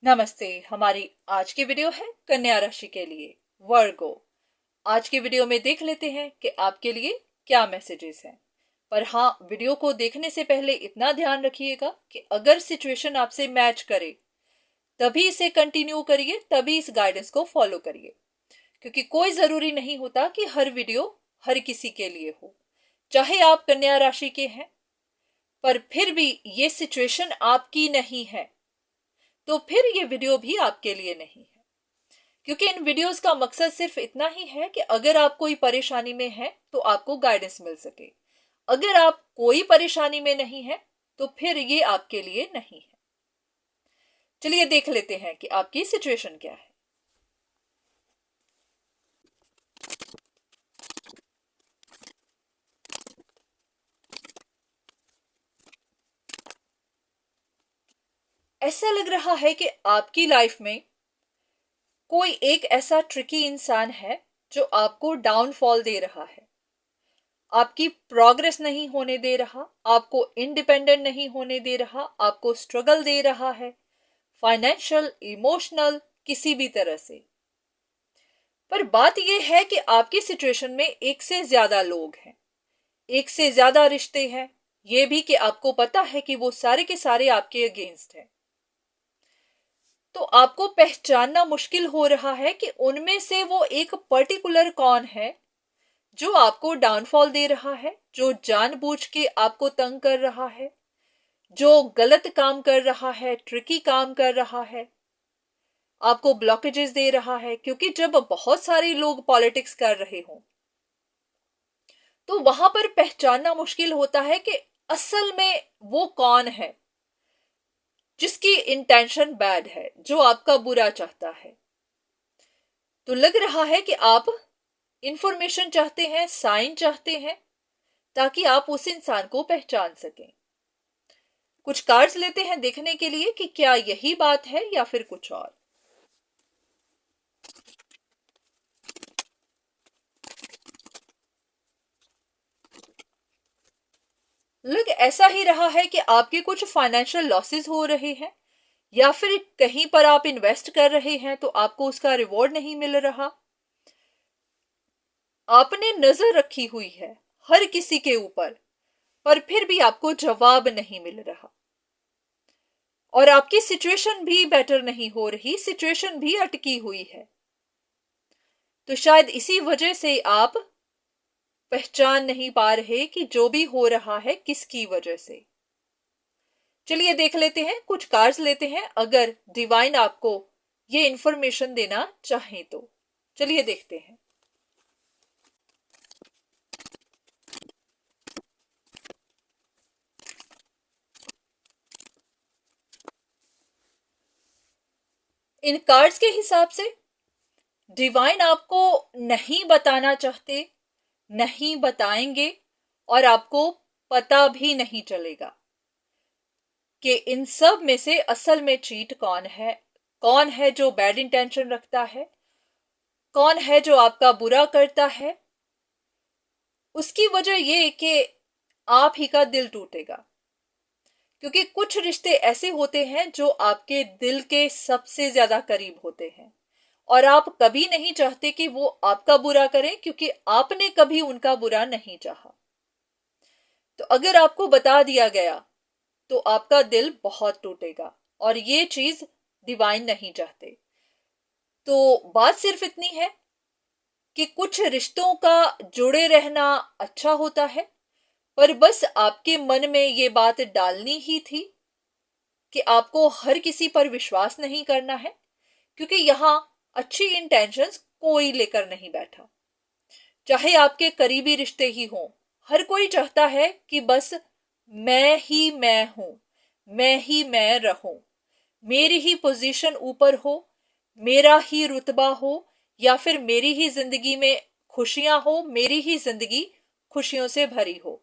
नमस्ते। हमारी आज की वीडियो है कन्या राशि के लिए वर्गो। आज की वीडियो में देख लेते हैं कि आपके लिए क्या मैसेजेस हैं। पर हाँ, वीडियो को देखने से पहले इतना ध्यान रखिएगा कि अगर सिचुएशन आपसे मैच करे तभी इसे कंटिन्यू करिए, तभी इस गाइडेंस को फॉलो करिए, क्योंकि कोई जरूरी नहीं होता कि हर वीडियो हर किसी के लिए हो। चाहे आप कन्या राशि के हैं पर फिर भी ये सिचुएशन आपकी नहीं है तो फिर ये वीडियो भी आपके लिए नहीं है, क्योंकि इन वीडियोस का मकसद सिर्फ इतना ही है कि अगर आप कोई परेशानी में हैं तो आपको गाइडेंस मिल सके। अगर आप कोई परेशानी में नहीं है तो फिर ये आपके लिए नहीं है। चलिए देख लेते हैं कि आपकी सिचुएशन क्या है। ऐसा लग रहा है कि आपकी लाइफ में कोई एक ऐसा ट्रिकी इंसान है जो आपको डाउनफॉल दे रहा है, आपकी प्रोग्रेस नहीं होने दे रहा, आपको इंडिपेंडेंट नहीं होने दे रहा, आपको स्ट्रगल दे रहा है, फाइनेंशियल, इमोशनल, किसी भी तरह से। पर बात यह है कि आपकी सिचुएशन में एक से ज्यादा लोग हैं, एक से ज्यादा रिश्ते हैं, यह भी कि आपको पता है कि वो सारे के सारे आपके अगेंस्ट हैं। तो आपको पहचानना मुश्किल हो रहा है कि उनमें से वो एक पर्टिकुलर कौन है जो आपको डाउनफॉल दे रहा है, जो जानबूझ के आपको तंग कर रहा है, जो गलत काम कर रहा है, ट्रिकी काम कर रहा है, आपको ब्लॉकेजेस दे रहा है। क्योंकि जब बहुत सारे लोग पॉलिटिक्स कर रहे हों तो वहां पर पहचानना मुश्किल होता है कि असल में वो कौन है जिसकी इंटेंशन बैड है, जो आपका बुरा चाहता है। तो लग रहा है कि आप इंफॉर्मेशन चाहते हैं, साइन चाहते हैं, ताकि आप उस इंसान को पहचान सकें। कुछ कार्ड्स लेते हैं देखने के लिए कि क्या यही बात है या फिर कुछ और। लग ऐसा ही रहा है कि आपके कुछ फाइनेंशियल लॉसेस हो रहे हैं, या फिर कहीं पर आप इन्वेस्ट कर रहे हैं तो आपको उसका रिवॉर्ड नहीं मिल रहा। आपने नजर रखी हुई है हर किसी के ऊपर, पर फिर भी आपको जवाब नहीं मिल रहा, और आपकी सिचुएशन भी बेटर नहीं हो रही, सिचुएशन भी अटकी हुई है। तो शायद इसी वजह से आप पहचान नहीं पा रहे कि जो भी हो रहा है किसकी वजह से। चलिए देख लेते हैं, कुछ कार्ड्स लेते हैं, अगर डिवाइन आपको ये इंफॉर्मेशन देना चाहे तो। चलिए देखते हैं। इन कार्ड्स के हिसाब से डिवाइन आपको नहीं बताना चाहते, नहीं बताएंगे, और आपको पता भी नहीं चलेगा कि इन सब में से असल में चीट कौन है जो बैड इंटेंशन रखता है, कौन है जो आपका बुरा करता है। उसकी वजह यह कि आप ही का दिल टूटेगा, क्योंकि कुछ रिश्ते ऐसे होते हैं जो आपके दिल के सबसे ज्यादा करीब होते हैं, और आप कभी नहीं चाहते कि वो आपका बुरा करें, क्योंकि आपने कभी उनका बुरा नहीं चाहा। तो अगर आपको बता दिया गया तो आपका दिल बहुत टूटेगा, और ये चीज डिवाइन नहीं चाहते। तो बात सिर्फ इतनी है कि कुछ रिश्तों का जुड़े रहना अच्छा होता है, पर बस आपके मन में ये बात डालनी ही थी कि आपको हर किसी पर विश्वास नहीं करना है, क्योंकि यहां अच्छी इंटेंशंस कोई लेकर नहीं बैठा। चाहे आपके करीबी रिश्ते ही हों, हर कोई चाहता है कि बस मैं ही मैं हूं, मैं ही मैं रहूं, मेरी ही पोजीशन ऊपर हो, मेरा ही रुतबा हो, या फिर मेरी ही जिंदगी में खुशियां हो, मेरी ही जिंदगी खुशियों से भरी हो।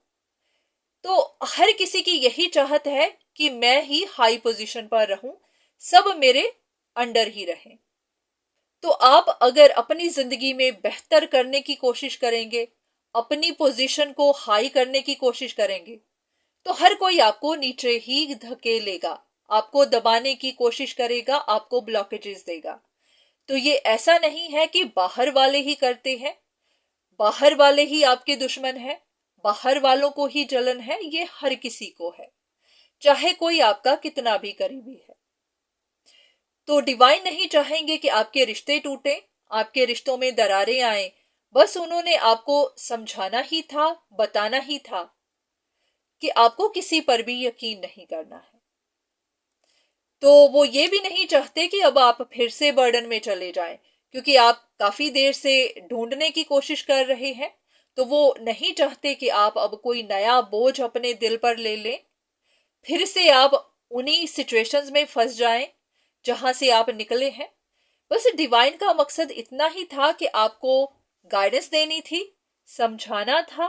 तो हर किसी की यही चाहत है कि मैं ही हाई पोजीशन पर रहूं, सब मेरे अंडर ही रहें। तो आप अगर अपनी जिंदगी में बेहतर करने की कोशिश करेंगे, अपनी पोजीशन को हाई करने की कोशिश करेंगे, तो हर कोई आपको नीचे ही धकेलेगा, आपको दबाने की कोशिश करेगा, आपको ब्लॉकेजेस देगा। तो ये ऐसा नहीं है कि बाहर वाले ही करते हैं, बाहर वाले ही आपके दुश्मन हैं, बाहर वालों को ही जलन है, ये हर किसी को है, चाहे कोई आपका कितना भी करीबी है। तो डिवाइन नहीं चाहेंगे कि आपके रिश्ते टूटे, आपके रिश्तों में दरारें आए। बस उन्होंने आपको समझाना ही था, बताना ही था कि आपको किसी पर भी यकीन नहीं करना है। तो वो ये भी नहीं चाहते कि अब आप फिर से बर्डन में चले जाएं, क्योंकि आप काफी देर से ढूंढने की कोशिश कर रहे हैं। तो वो नहीं चाहते कि आप अब कोई नया बोझ अपने दिल पर ले लें, फिर से आप उन्हीं सिचुएशंस में फंस जाएं जहां से आप निकले हैं। बस डिवाइन का मकसद इतना ही था कि आपको गाइडेंस देनी थी, समझाना था,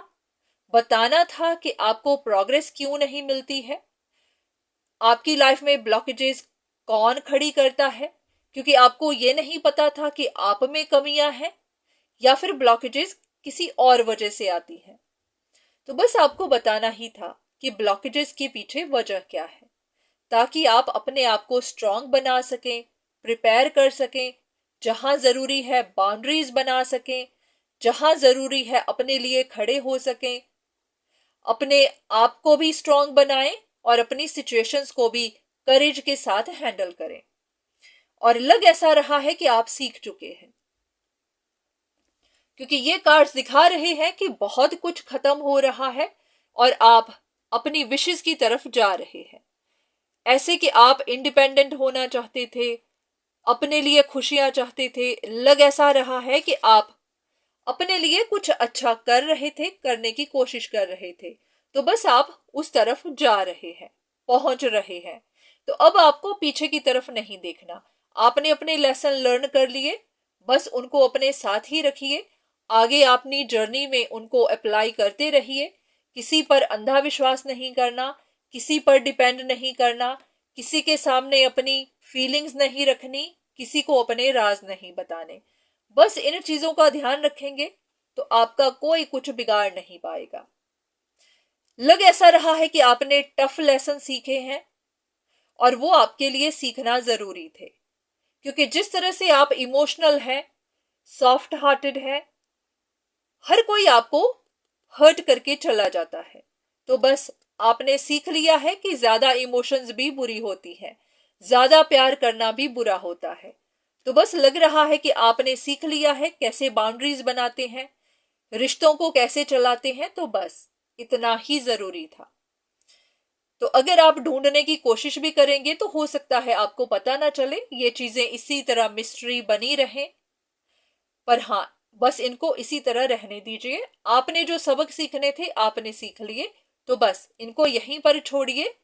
बताना था कि आपको प्रोग्रेस क्यों नहीं मिलती है, आपकी लाइफ में ब्लॉकेजेस कौन खड़ी करता है, क्योंकि आपको ये नहीं पता था कि आप में कमियां हैं या फिर ब्लॉकेजेस किसी और वजह से आती हैं। तो बस आपको बताना ही था कि ब्लॉकेजेस के पीछे वजह क्या है, ताकि आप अपने आप को स्ट्रांग बना सकें, प्रिपेयर कर सकें, जहां जरूरी है बाउंड्रीज बना सकें, जहां जरूरी है अपने लिए खड़े हो सकें, अपने आप को भी स्ट्रांग बनाएं और अपनी सिचुएशंस को भी करेज के साथ हैंडल करें। और लग ऐसा रहा है कि आप सीख चुके हैं, क्योंकि ये कार्ड्स दिखा रहे हैं कि बहुत कुछ खत्म हो रहा है और आप अपनी विशेस की तरफ जा रहे हैं। ऐसे कि आप इंडिपेंडेंट होना चाहते थे, अपने लिए खुशियां चाहते थे। लग ऐसा रहा है कि आप अपने लिए कुछ अच्छा कर रहे थे, करने की कोशिश कर रहे थे। तो बस आप उस तरफ जा रहे हैं, पहुंच रहे हैं। तो अब आपको पीछे की तरफ नहीं देखना। आपने अपने लेसन लर्न कर लिए, बस उनको अपने साथ ही रखिए। आगे अपनी जर्नी में उनको अप्लाई करते रहिए। किसी पर अंधा विश्वास नहीं करना, किसी पर डिपेंड नहीं करना, किसी के सामने अपनी फीलिंग्स नहीं रखनी, किसी को अपने राज नहीं बताने। बस इन चीजों का ध्यान रखेंगे तो आपका कोई कुछ बिगाड़ नहीं पाएगा। लग ऐसा रहा है कि आपने टफ लेसन सीखे हैं और वो आपके लिए सीखना जरूरी थे, क्योंकि जिस तरह से आप इमोशनल हैं, सॉफ्ट हार्टेड हैं, हर कोई आपको हर्ट करके चला जाता है। तो बस आपने सीख लिया है कि ज्यादा इमोशंस भी बुरी होती हैं, ज्यादा प्यार करना भी बुरा होता है। तो बस लग रहा है कि आपने सीख लिया है कैसे बाउंड्रीज बनाते हैं, रिश्तों को कैसे चलाते हैं। तो बस इतना ही जरूरी था। तो अगर आप ढूंढने की कोशिश भी करेंगे तो हो सकता है आपको पता ना चले, ये चीजें इसी तरह मिस्ट्री बनी रहें। पर हाँ, बस इनको इसी तरह रहने दीजिए। आपने जो सबक सीखने थे आपने सीख लिए, तो बस इनको यहीं पर छोड़िए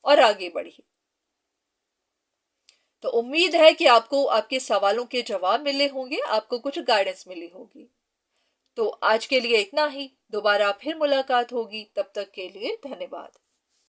और आगे बढ़िए। तो उम्मीद है कि आपको आपके सवालों के जवाब मिले होंगे, आपको कुछ गाइडेंस मिली होगी। तो आज के लिए इतना ही, दोबारा फिर मुलाकात होगी, तब तक के लिए धन्यवाद।